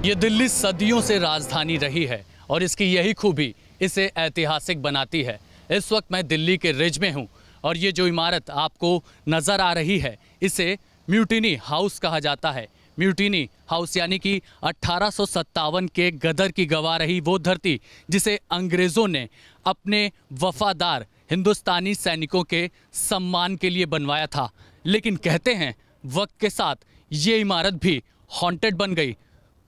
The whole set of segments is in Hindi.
ये दिल्ली सदियों से राजधानी रही है और इसकी यही खूबी इसे ऐतिहासिक बनाती है। इस वक्त मैं दिल्ली के रिज में हूँ और ये जो इमारत आपको नज़र आ रही है इसे म्यूटिनी हाउस कहा जाता है। म्यूटिनी हाउस यानी कि 1857 के गदर की गवाह रही वो धरती जिसे अंग्रेज़ों ने अपने वफादार हिंदुस्तानी सैनिकों के सम्मान के लिए बनवाया था। लेकिन कहते हैं वक्त के साथ ये इमारत भी हॉन्टेड बन गई।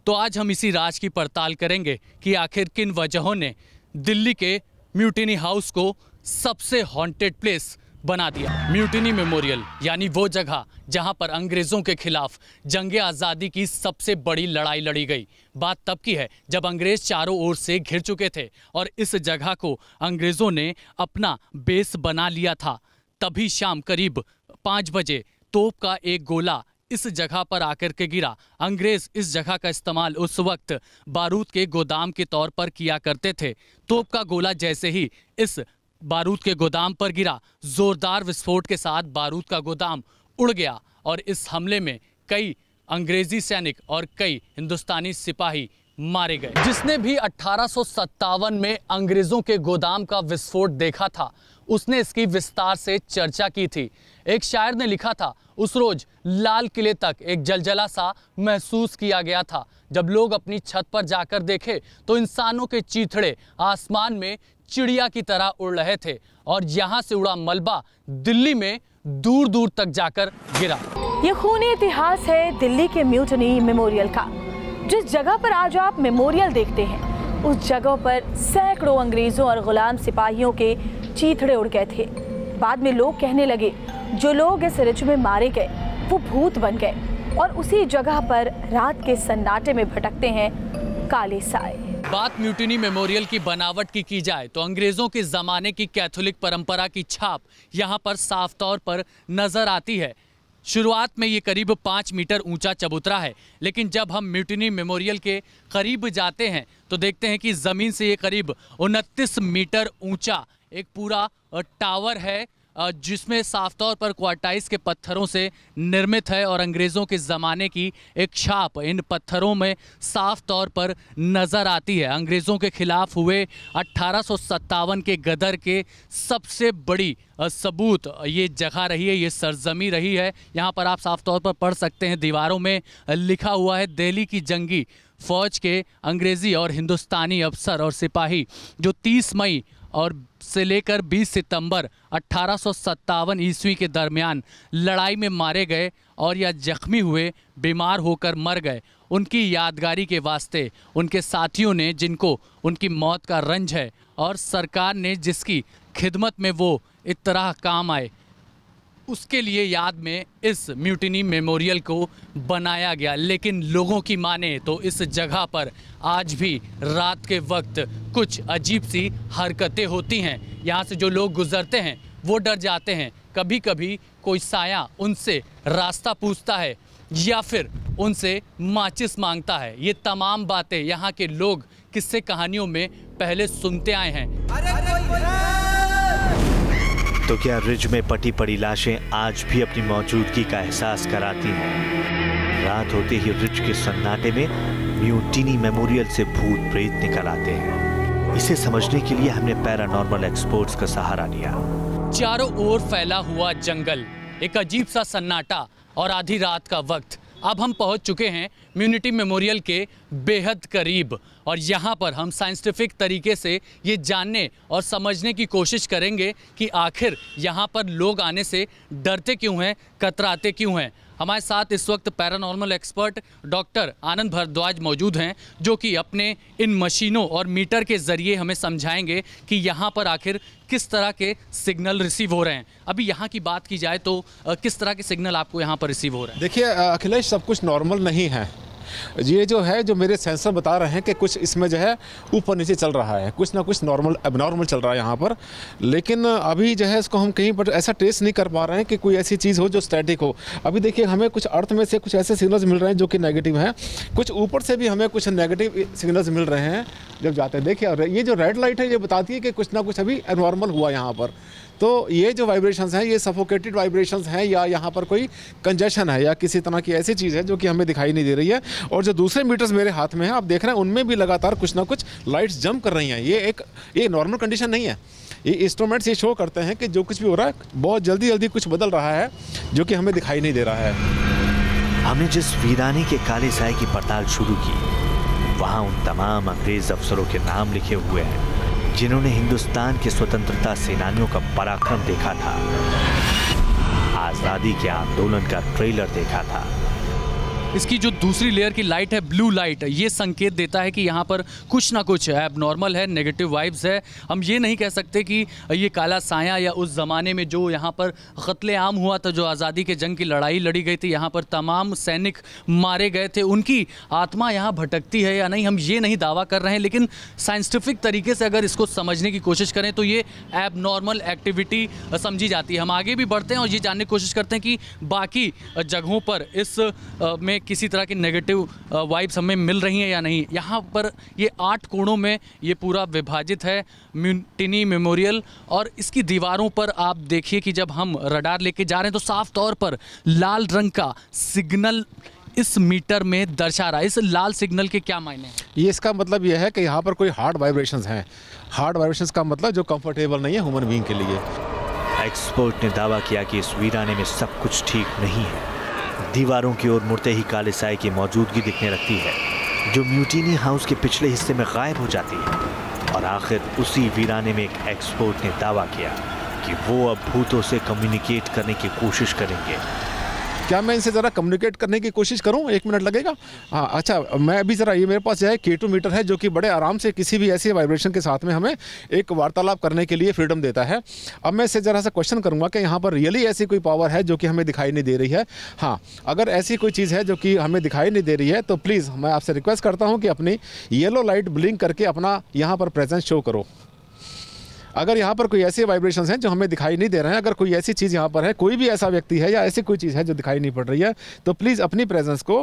तो आज हम इसी राज की पड़ताल करेंगे कि आखिर किन वजहों ने दिल्ली के म्यूटिनी हाउस को सबसे हॉन्टेड प्लेस बना दिया। म्यूटिनी मेमोरियल यानी वो जगह जहां पर अंग्रेज़ों के खिलाफ जंगे आज़ादी की सबसे बड़ी लड़ाई लड़ी गई। बात तब की है जब अंग्रेज़ चारों ओर से घिर चुके थे और इस जगह को अंग्रेज़ों ने अपना बेस बना लिया था। तभी शाम करीब 5 बजे तोप का एक गोला इस जगह पर आकर के गिरा। अंग्रेज़ इस जगह का इस्तेमाल उस वक्त बारूद के गोदाम के तौर पर किया करते थे। तोप का गोला जैसे ही इस बारूद के गोदाम पर गिरा, जोरदार विस्फोट के साथ बारूद का गोदाम उड़ गया और इस हमले में कई अंग्रेजी सैनिक और कई हिंदुस्तानी सिपाही मारे गए। जिसने भी 1857 में अंग्रेज़ों के गोदाम का विस्फोट देखा था उसने इसकी विस्तार से चर्चा की थी। एक शायर ने लिखा था, उस रोज लाल किले तक एक जलजला सा महसूस किया गया था। जब लोग अपनी छत पर जाकर देखे तो इंसानों के चीथड़े आसमान में चिड़िया की तरह उड़ रहे थे और यहाँ से उड़ा मलबा दिल्ली में दूर दूर तक जाकर गिरा। ये खूनी इतिहास है दिल्ली के म्यूटिनी मेमोरियल का। जिस जगह पर आज आप मेमोरियल देखते हैं उस जगह पर सैकड़ों अंग्रेजों और गुलाम सिपाहियों के चीथड़े उड़ गए थे। बाद में लोग कहने लगे जो लोग इस रिज में मारे गए वो भूत बन गए और उसी जगह पर रात के सन्नाटे में भटकते हैं काले साए। बात म्यूटिनी मेमोरियल की बनावट की जाए तो अंग्रेज़ों के ज़माने की कैथोलिक परंपरा की छाप यहाँ पर साफ तौर पर नज़र आती है। शुरुआत में ये करीब 5 मीटर ऊंचा चबूतरा है, लेकिन जब हम म्यूटिनी मेमोरियल के करीब जाते हैं तो देखते हैं कि ज़मीन से ये करीब 29 मीटर ऊंचा एक पूरा टावर है जिसमें साफ तौर पर क्वार्टाइज के पत्थरों से निर्मित है और अंग्रेज़ों के ज़माने की एक छाप इन पत्थरों में साफ तौर पर नज़र आती है। अंग्रेज़ों के खिलाफ हुए 1857 के गदर के सबसे बड़ी सबूत ये जगह रही है, ये सरजमी रही है। यहाँ पर आप साफ तौर पर पढ़ सकते हैं, दीवारों में लिखा हुआ है, दिल्ली की जंगी फ़ौज के अंग्रेज़ी और हिंदुस्तानी अफसर और सिपाही जो 30 मई और से लेकर 20 सितंबर 1857 ईस्वी के दरमियान लड़ाई में मारे गए और या जख्मी हुए, बीमार होकर मर गए, उनकी यादगारी के वास्ते उनके साथियों ने जिनको उनकी मौत का रंज है और सरकार ने जिसकी खिदमत में वो इस तरह काम आए उसके लिए याद में इस म्यूटिनी मेमोरियल को बनाया गया। लेकिन लोगों की माने तो इस जगह पर आज भी रात के वक्त कुछ अजीब सी हरकतें होती हैं। यहाँ से जो लोग गुजरते हैं वो डर जाते हैं। कभी कभी कोई साया उनसे रास्ता पूछता है या फिर उनसे माचिस मांगता है। ये तमाम बातें यहाँ के लोग किस्से कहानियों में पहले सुनते आए हैं। तो क्या रिज में पटी पड़ी लाशें आज भी अपनी मौजूदगी का एहसास कराती हैं? रात होते ही रिज के सन्नाटे में म्यूटिनी मेमोरियल से भूत प्रेत निकल आते हैं। इसे समझने के लिए हमने पैरानॉर्मल एक्सपर्ट्स का सहारा लिया। चारों ओर फैला हुआ जंगल, एक अजीब सा सन्नाटा और आधी रात का वक्त। अब हम पहुंच चुके हैं म्यूटिनी मेमोरियल के बेहद करीब और यहाँ पर हम साइंटिफिक तरीके से ये जानने और समझने की कोशिश करेंगे कि आखिर यहाँ पर लोग आने से डरते क्यों हैं, कतराते क्यों हैं। हमारे साथ इस वक्त पैरानॉर्मल एक्सपर्ट डॉक्टर आनंद भारद्वाज मौजूद हैं जो कि अपने इन मशीनों और मीटर के ज़रिए हमें समझाएंगे कि यहाँ पर आखिर किस तरह के सिग्नल रिसीव हो रहे हैं। अभी यहाँ की बात की जाए तो किस तरह के सिग्नल आपको यहाँ पर रिसीव हो रहे हैं? देखिए अखिलेश, सब कुछ नॉर्मल नहीं है। ये जो है जो मेरे सेंसर बता रहे हैं कि कुछ इसमें जो है ऊपर नीचे चल रहा है, कुछ ना कुछ नॉर्मल एबनॉर्मल चल रहा है यहाँ पर। लेकिन अभी जो है इसको हम कहीं पर ऐसा ट्रेस नहीं कर पा रहे हैं कि कोई ऐसी चीज़ हो जो स्टैटिक हो। अभी देखिए हमें कुछ अर्थ में से कुछ ऐसे सिग्नल्स मिल रहे हैं जो कि नेगेटिव हैं, कुछ ऊपर से भी हमें कुछ नेगेटिव सिग्नल्स मिल रहे हैं जब जाते हैं। देखिए, और ये जो रेड लाइट है ये बताती है कि कुछ ना कुछ अभी एनॉर्मल हुआ यहाँ पर। तो ये जो वाइब्रेशंस हैं ये सफोकेटेड वाइब्रेशंस हैं, या यहाँ पर कोई कंजेशन है या किसी तरह की ऐसी चीज़ है जो कि हमें दिखाई नहीं दे रही है। और जो दूसरे मीटर्स मेरे हाथ में हैं आप देख रहे हैं, उनमें भी लगातार कुछ ना कुछ लाइट्स जंप कर रही हैं। ये नॉर्मल कंडीशन नहीं है। ये इंस्ट्रूमेंट्स ये शो करते हैं कि जो कुछ भी हो रहा है बहुत जल्दी जल्दी कुछ बदल रहा है जो कि हमें दिखाई नहीं दे रहा है। हमने जिस वीराने के काले साए की पड़ताल शुरू की, वहाँ उन तमाम अंग्रेज अफसरों के नाम लिखे हुए हैं जिन्होंने हिंदुस्तान के स्वतंत्रता सेनानियों का पराक्रम देखा था, आजादी के आंदोलन का ट्रेलर देखा था। इसकी जो दूसरी लेयर की लाइट है, ब्लू लाइट, ये संकेत देता है कि यहाँ पर कुछ ना कुछ एबनॉर्मल है, नेगेटिव वाइब्स है। हम ये नहीं कह सकते कि ये काला साया या उस ज़माने में जो यहाँ पर कत्ले-आम हुआ था, जो आज़ादी के जंग की लड़ाई लड़ी गई थी, यहाँ पर तमाम सैनिक मारे गए थे, उनकी आत्मा यहाँ भटकती है या नहीं, हम ये नहीं दावा कर रहे हैं। लेकिन साइंटिफिक तरीके से अगर इसको समझने की कोशिश करें तो ये एबनॉर्मल एक्टिविटी समझी जाती है। हम आगे भी बढ़ते हैं और ये जानने की कोशिश करते हैं कि बाकी जगहों पर इस में किसी तरह की नेगेटिव वाइब्स हमें मिल रही हैं या नहीं। यहाँ पर ये 8 कोणों में ये पूरा विभाजित है म्यूटिनी मेमोरियल, और इसकी दीवारों पर आप देखिए कि जब हम रडार लेके जा रहे हैं तो साफ तौर पर लाल रंग का सिग्नल इस मीटर में दर्शा रहा है। इस लाल सिग्नल के क्या मायने हैं? ये इसका मतलब ये है कि यहाँ पर कोई हार्ड वाइब्रेशंस हैं। हार्ड वाइब्रेशंस का मतलब जो कंफर्टेबल नहीं है ह्यूमन बीइंग के लिए। एक्सपर्ट ने दावा किया कि इस वीराने में सब कुछ ठीक नहीं है। दीवारों की ओर मुड़ते ही काले साए की मौजूदगी दिखने लगती है, जो म्यूटिनी हाउस के पिछले हिस्से में गायब हो जाती है। और आखिर उसी वीराने में एक एक्सपर्ट ने दावा किया कि वो अब भूतों से कम्युनिकेट करने की कोशिश करेंगे। क्या मैं इनसे ज़रा कम्युनिकेट करने की कोशिश करूं? 1 मिनट लगेगा? हाँ, अच्छा, मैं अभी ज़रा, ये मेरे पास जो है K2 मीटर है जो कि बड़े आराम से किसी भी ऐसे वाइब्रेशन के साथ में हमें एक वार्तालाप करने के लिए फ्रीडम देता है। अब मैं इससे ज़रा सा क्वेश्चन करूंगा कि यहाँ पर रियली ऐसी कोई पावर है जो कि हमें दिखाई नहीं दे रही है। हाँ, अगर ऐसी कोई चीज़ है जो कि हमें दिखाई नहीं दे रही है तो प्लीज़ मैं आपसे रिक्वेस्ट करता हूँ कि अपनी येलो लाइट ब्लिंक करके अपना यहाँ पर प्रेजेंस शो करो। अगर यहाँ पर कोई ऐसे वाइब्रेशंस हैं जो हमें दिखाई नहीं दे रहे हैं, अगर कोई ऐसी चीज़ यहाँ पर है, कोई भी ऐसा व्यक्ति है या ऐसी कोई चीज़ है जो दिखाई नहीं पड़ रही है, तो प्लीज़ अपनी प्रेजेंस को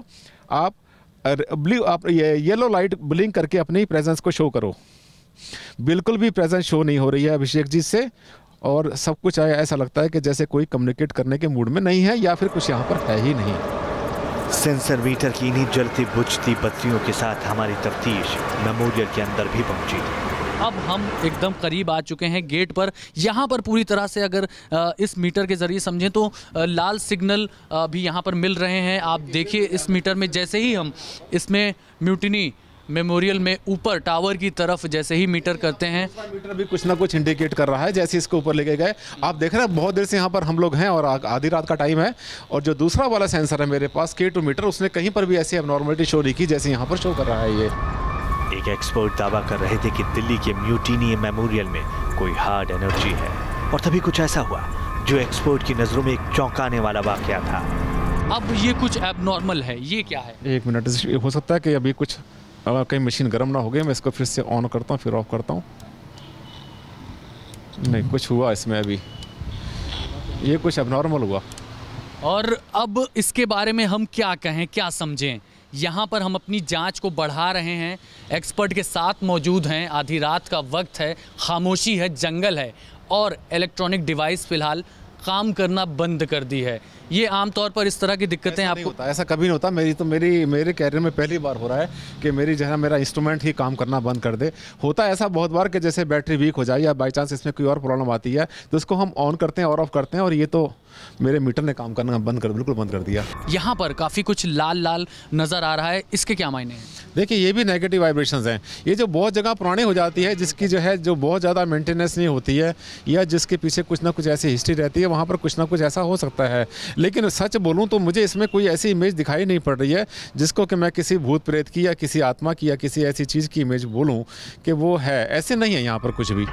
आप येलो लाइट ब्लिंक करके अपनी प्रेजेंस को शो करो। बिल्कुल भी प्रेजेंस शो नहीं हो रही है अभिषेक जी से, और सब कुछ ऐसा लगता है कि जैसे कोई कम्युनिकेट करने के मूड में नहीं है या फिर कुछ यहाँ पर है ही नहीं। सेंसर मीटर की इन्हीं जलती बुझती बत्तियों के साथ हमारी तफ्तीश मेमोरियल के अंदर भी पहुंची। अब हम एकदम करीब आ चुके हैं गेट पर। यहाँ पर पूरी तरह से अगर इस मीटर के ज़रिए समझें तो लाल सिग्नल भी यहाँ पर मिल रहे हैं। आप देखिए इस मीटर में, जैसे ही हम इसमें म्यूटिनी मेमोरियल में ऊपर टावर की तरफ जैसे ही मीटर करते हैं, मीटर भी कुछ ना कुछ इंडिकेट कर रहा है। जैसे इसको ऊपर लेके गए, आप देख रहे हैं बहुत देर से यहाँ पर हम लोग हैं और आधी रात का टाइम है, और जो दूसरा वाला सेंसर है मेरे पास K2 मीटर, उसने कहीं पर भी ऐसी एबनॉर्मलिटी शो नहीं की जैसे यहाँ पर शो कर रहा है। ये एक एक्सपर्ट दावा कर रहे थे कि दिल्ली के म्यूटिनी मेमोरियल में कोई हार्ड एनर्जी है, और तभी कुछ ऐसा हुआ जो एक्सपर्ट की नजरों में एक चौंकाने वाला वाकया था। अब ये कुछ एबनॉर्मल है, ये क्या है? 1 मिनट, हो सकता है कि अभी कुछ कहीं मशीन गर्म ना हो गई। मैं इसको फिर से ऑन करता हूँ, फिर ऑफ करता हूँ। नहीं, कुछ हुआ इसमें अभी, ये कुछ एबनॉर्मल हुआ। और अब इसके बारे में हम क्या कहें, क्या समझें? यहाँ पर हम अपनी जांच को बढ़ा रहे हैं, एक्सपर्ट के साथ मौजूद हैं। आधी रात का वक्त है, खामोशी है, जंगल है, और इलेक्ट्रॉनिक डिवाइस फ़िलहाल काम करना बंद कर दी है। ये आमतौर पर इस तरह की दिक्कतें आपको? ऐसा कभी नहीं होता। मेरे कैरियर में पहली बार हो रहा है कि मेरा इंस्ट्रूमेंट ही काम करना बंद कर दे। होता है ऐसा बहुत बार कि जैसे बैटरी वीक हो जाए या बाई चांस इसमें कोई और प्रॉब्लम आती है तो उसको हम ऑन करते हैं और ऑफ करते हैं, और ये तो मेरे मीटर ने काम करना बिल्कुल बंद कर दिया। यहाँ पर काफ़ी कुछ लाल लाल नज़र आ रहा है, इसके क्या मायने हैं? देखिए, ये भी नेगेटिव वाइब्रेशंस हैं। ये जो बहुत जगह पुरानी हो जाती है, जिसकी जो बहुत ज़्यादा मेंटेनेंस नहीं होती है, या जिसके पीछे कुछ ना कुछ ऐसी हिस्ट्री रहती है, वहाँ पर कुछ ना कुछ ऐसा हो सकता है। लेकिन सच बोलूँ तो मुझे इसमें कोई ऐसी इमेज दिखाई नहीं पड़ रही है जिसको कि मैं किसी भूत प्रेत की या किसी आत्मा की या किसी ऐसी चीज़ की इमेज बोलूँ कि वो है। ऐसे नहीं है यहाँ पर कुछ भी।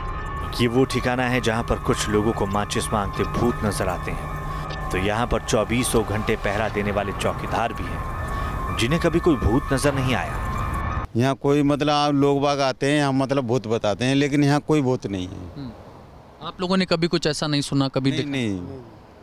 ये वो ठिकाना है जहाँ पर कुछ लोगों को माचिस मांगते भूत नजर आते हैं, तो यहाँ पर 2400 घंटे पहरा देने वाले चौकीदार भी हैं जिन्हें कभी कोई भूत नजर नहीं आया। यहाँ कोई मतलब लोग बाग आते हैं, यहाँ मतलब भूत बताते हैं, लेकिन यहाँ कोई भूत नहीं है। आप लोगों ने कभी कुछ ऐसा नहीं सुना? कभी नहीं,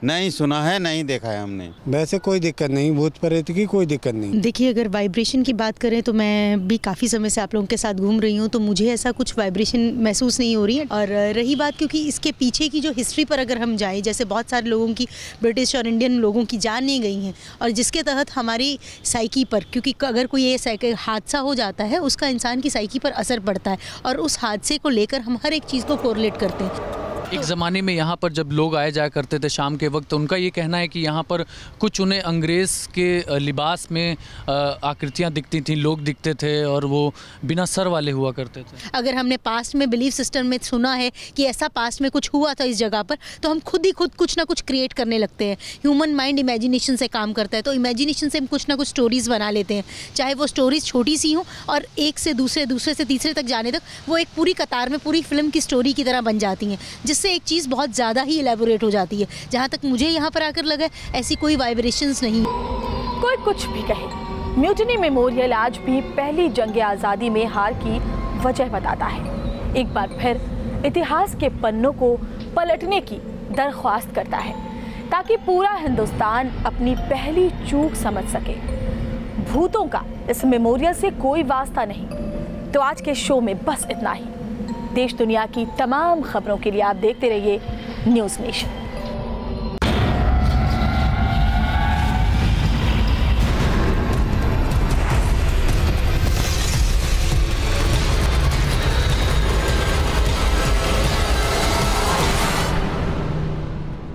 नहीं सुना है, नहीं देखा है हमने। वैसे कोई दिक्कत नहीं, भूत प्रेत की कोई दिक्कत नहीं। देखिए, अगर वाइब्रेशन की बात करें तो मैं भी काफ़ी समय से आप लोगों के साथ घूम रही हूँ, तो मुझे ऐसा कुछ वाइब्रेशन महसूस नहीं हो रही है। और रही बात, क्योंकि इसके पीछे की जो हिस्ट्री पर अगर हम जाएँ, जैसे बहुत सारे लोगों की, ब्रिटिश और इंडियन लोगों की जान नहीं गई हैं, और जिसके तहत हमारी साइकी पर, क्योंकि अगर कोई ये हादसा हो जाता है उसका इंसान की साइकी पर असर पड़ता है, और उस हादसे को लेकर हम हर एक चीज़ को कोरिलेट करते हैं। एक ज़माने में यहाँ पर जब लोग आए जाया करते थे शाम के वक्त, उनका ये कहना है कि यहाँ पर कुछ उन्हें अंग्रेज़ के लिबास में आकृतियाँ दिखती थीं, लोग दिखते थे, और वो बिना सर वाले हुआ करते थे। अगर हमने पास्ट में बिलीफ सिस्टम में सुना है कि ऐसा पास्ट में कुछ हुआ था इस जगह पर, तो हम खुद ही खुद कुछ ना कुछ क्रिएट करने लगते हैं। ह्यूमन माइंड इमेजिनेशन से काम करता है, तो इमेजिनेशन से हम कुछ ना कुछ स्टोरीज़ बना लेते हैं, चाहे वो स्टोरीज़ छोटी सी हों, और एक से दूसरे, दूसरे से तीसरे तक जाने तक वो एक पूरी कतार में पूरी फिल्म की स्टोरी की तरह बन जाती हैं, जिससे एक चीज़ बहुत ज़्यादा ही एलैबोरेट हो जाती है। जहाँ तक मुझे यहाँ पर आकर लगा, ऐसी कोई वाइब्रेशंस नहीं। कोई कुछ भी कहे, म्यूटिनी मेमोरियल आज भी पहली जंग आज़ादी में हार की वजह बताता है। एक बार फिर इतिहास के पन्नों को पलटने की दरख्वास्त करता है, ताकि पूरा हिंदुस्तान अपनी पहली चूक समझ सके। भूतों का इस मेमोरियल से कोई वास्ता नहीं। तो आज के शो में बस इतना ही। देश दुनिया की तमाम खबरों के लिए आप देखते रहिए न्यूज़ नेशन।